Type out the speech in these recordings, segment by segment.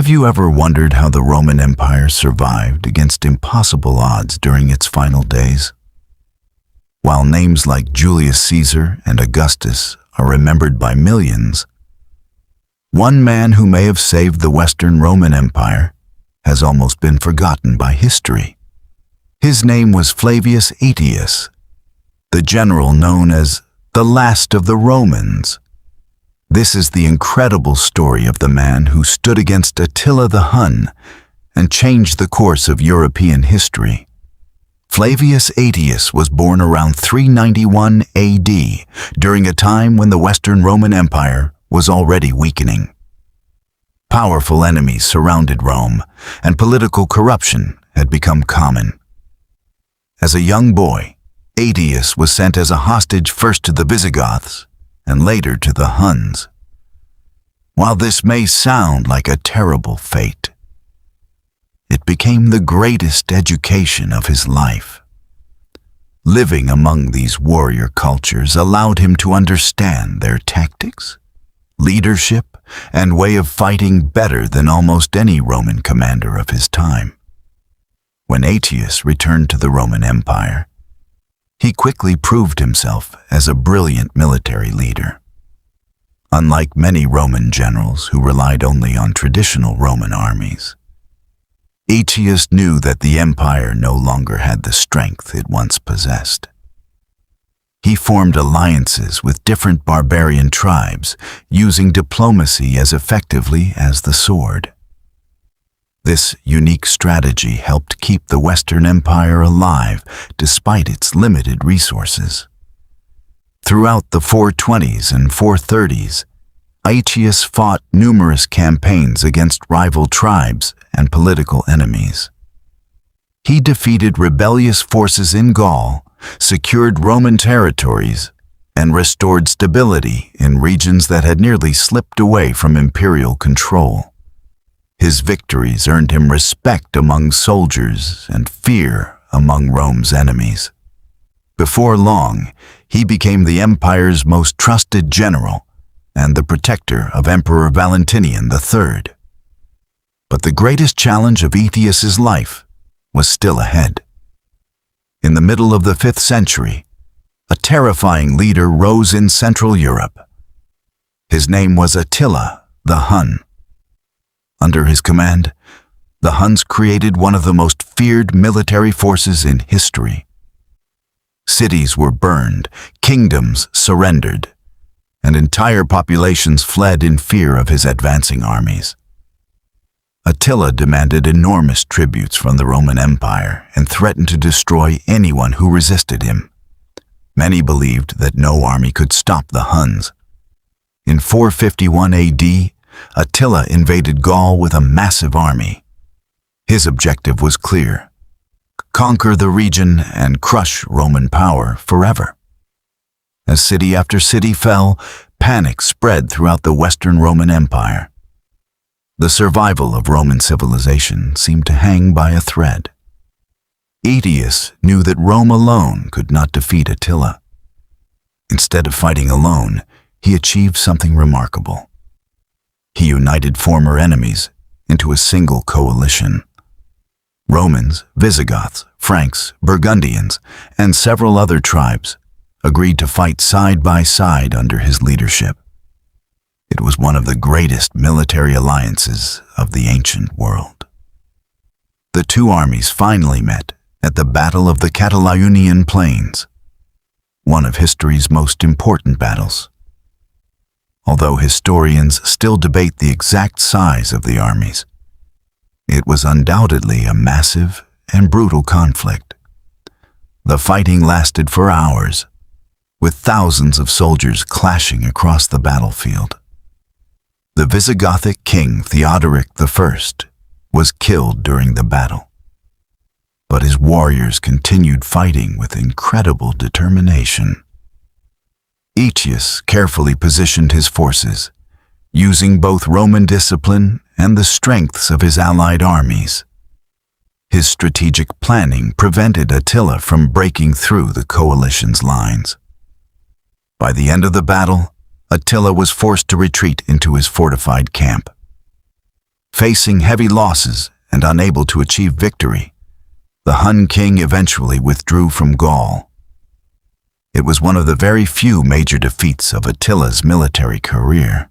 Have you ever wondered how the Roman Empire survived against impossible odds during its final days? While names like Julius Caesar and Augustus are remembered by millions, one man who may have saved the Western Roman Empire has almost been forgotten by history. His name was Flavius Aetius, the general known as the last of the Romans. This is the incredible story of the man who stood against Attila the Hun and changed the course of European history. Flavius Aetius was born around 391 AD, during a time when the Western Roman Empire was already weakening. Powerful enemies surrounded Rome, and political corruption had become common. As a young boy, Aetius was sent as a hostage first to the Visigoths and later to the Huns. While this may sound like a terrible fate, it became the greatest education of his life. Living among these warrior cultures allowed him to understand their tactics, leadership, and way of fighting better than almost any Roman commander of his time. When Aetius returned to the Roman Empire, he quickly proved himself as a brilliant military leader. Unlike many Roman generals who relied only on traditional Roman armies, Aetius knew that the empire no longer had the strength it once possessed. He formed alliances with different barbarian tribes, using diplomacy as effectively as the sword. This unique strategy helped keep the Western Empire alive despite its limited resources. Throughout the 420s and 430s, Aetius fought numerous campaigns against rival tribes and political enemies. He defeated rebellious forces in Gaul, secured Roman territories, and restored stability in regions that had nearly slipped away from imperial control. His victories earned him respect among soldiers and fear among Rome's enemies. Before long, he became the empire's most trusted general and the protector of Emperor Valentinian III. But the greatest challenge of Aetius's life was still ahead. In the middle of the 5th century, a terrifying leader rose in Central Europe. His name was Attila the Hun. Under his command, the Huns created one of the most feared military forces in history. Cities were burned, kingdoms surrendered, and entire populations fled in fear of his advancing armies. Attila demanded enormous tributes from the Roman Empire and threatened to destroy anyone who resisted him. Many believed that no army could stop the Huns. In 451 AD, Attila invaded Gaul with a massive army. His objective was clear: conquer the region and crush Roman power forever. As city after city fell, panic spread throughout the Western Roman Empire. The survival of Roman civilization seemed to hang by a thread. Aetius knew that Rome alone could not defeat Attila. Instead of fighting alone, he achieved something remarkable. He united former enemies into a single coalition. Romans, Visigoths, Franks, Burgundians, and several other tribes agreed to fight side by side under his leadership. It was one of the greatest military alliances of the ancient world. The two armies finally met at the Battle of the Catalaunian Plains, one of history's most important battles. Although historians still debate the exact size of the armies, it was undoubtedly a massive and brutal conflict. The fighting lasted for hours, with thousands of soldiers clashing across the battlefield. The Visigothic king Theodoric I was killed during the battle, but his warriors continued fighting with incredible determination. Aetius carefully positioned his forces, using both Roman discipline and the strengths of his allied armies. His strategic planning prevented Attila from breaking through the coalition's lines. By the end of the battle, Attila was forced to retreat into his fortified camp. Facing heavy losses and unable to achieve victory, the Hun king eventually withdrew from Gaul. It was one of the very few major defeats of Attila's military career.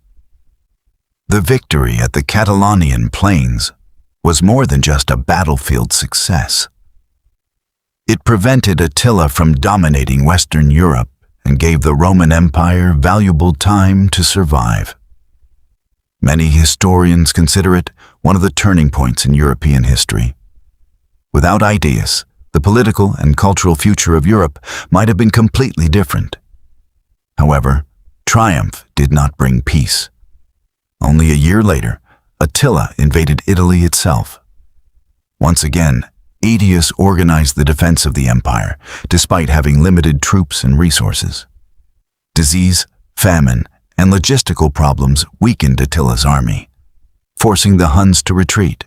The victory at the Catalaunian Plains was more than just a battlefield success. It prevented Attila from dominating Western Europe and gave the Roman Empire valuable time to survive. Many historians consider it one of the turning points in European history. Without Aetius, the political and cultural future of Europe might have been completely different. However, triumph did not bring peace. Only a year later, Attila invaded Italy itself. Once again, Aetius organized the defense of the empire, despite having limited troops and resources. Disease, famine, and logistical problems weakened Attila's army, forcing the Huns to retreat.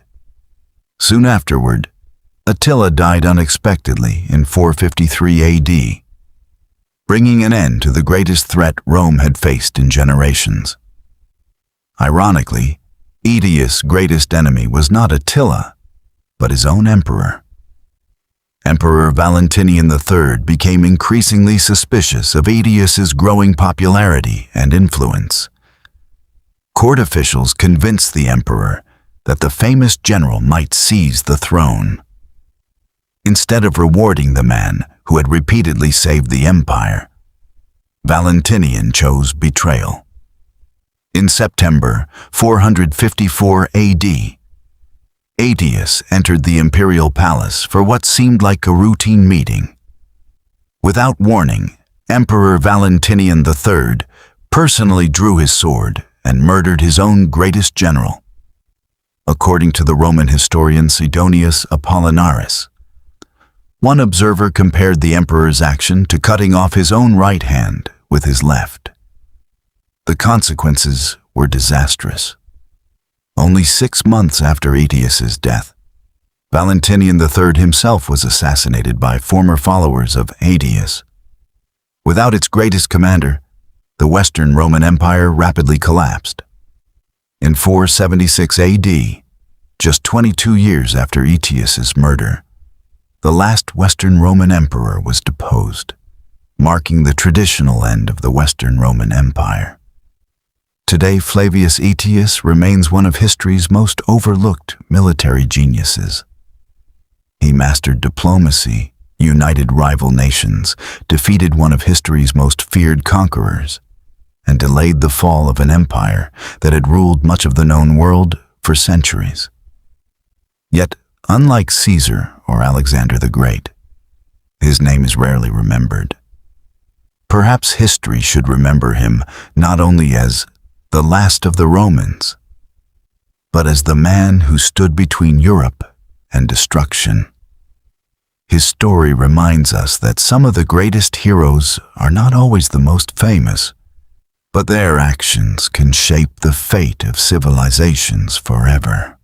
Soon afterward, Attila died unexpectedly in 453 AD, bringing an end to the greatest threat Rome had faced in generations. Ironically, Aetius' greatest enemy was not Attila, but his own emperor. Emperor Valentinian III became increasingly suspicious of Aetius's growing popularity and influence. Court officials convinced the emperor that the famous general might seize the throne. Instead of rewarding the man who had repeatedly saved the empire, Valentinian chose betrayal. In September 454 AD, Aetius entered the imperial palace for what seemed like a routine meeting. Without warning, Emperor Valentinian III personally drew his sword and murdered his own greatest general. According to the Roman historian Sidonius Apollinaris, one observer compared the emperor's action to cutting off his own right hand with his left. The consequences were disastrous. Only 6 months after Aetius's death, Valentinian III himself was assassinated by former followers of Aetius. Without its greatest commander, the Western Roman Empire rapidly collapsed. In 476 AD, just 22 years after Aetius's murder, the last Western Roman emperor was deposed, marking the traditional end of the Western Roman Empire. Today, Flavius Aetius remains one of history's most overlooked military geniuses. He mastered diplomacy, united rival nations, defeated one of history's most feared conquerors, and delayed the fall of an empire that had ruled much of the known world for centuries. Yet, unlike Caesar or Alexander the Great, his name is rarely remembered. Perhaps history should remember him not only as the last of the Romans, but as the man who stood between Europe and destruction. His story reminds us that some of the greatest heroes are not always the most famous, but their actions can shape the fate of civilizations forever.